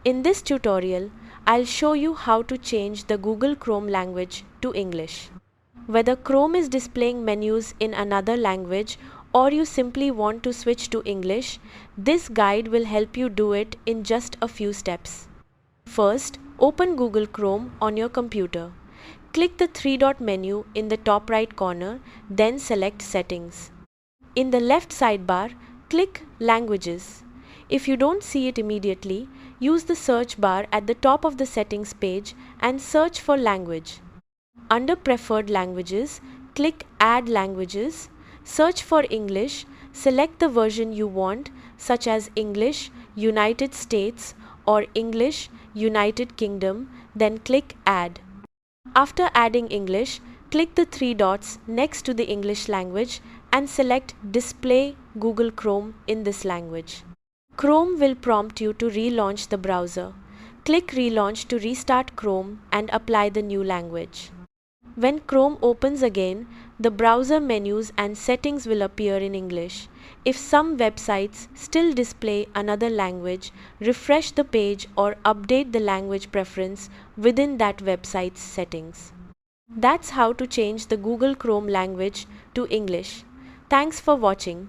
In this tutorial, I'll show you how to change the Google Chrome language to English. Whether Chrome is displaying menus in another language or you simply want to switch to English, this guide will help you do it in just a few steps. First, open Google Chrome on your computer. Click the three-dot menu in the top right corner, then select Settings. In the left sidebar, click Languages. If you don't see it immediately, use the search bar at the top of the settings page and search for language. Under Preferred Languages, click Add Languages, search for English, select the version you want such as English, United States or English, United Kingdom, then click Add. After adding English, click the three dots next to the English language and select Display Google Chrome in this language. Chrome will prompt you to relaunch the browser. Click Relaunch to restart Chrome and apply the new language. When Chrome opens again, the browser menus and settings will appear in English. If some websites still display another language, refresh the page or update the language preference within that website's settings. That's how to change the Google Chrome language to English. Thanks for watching.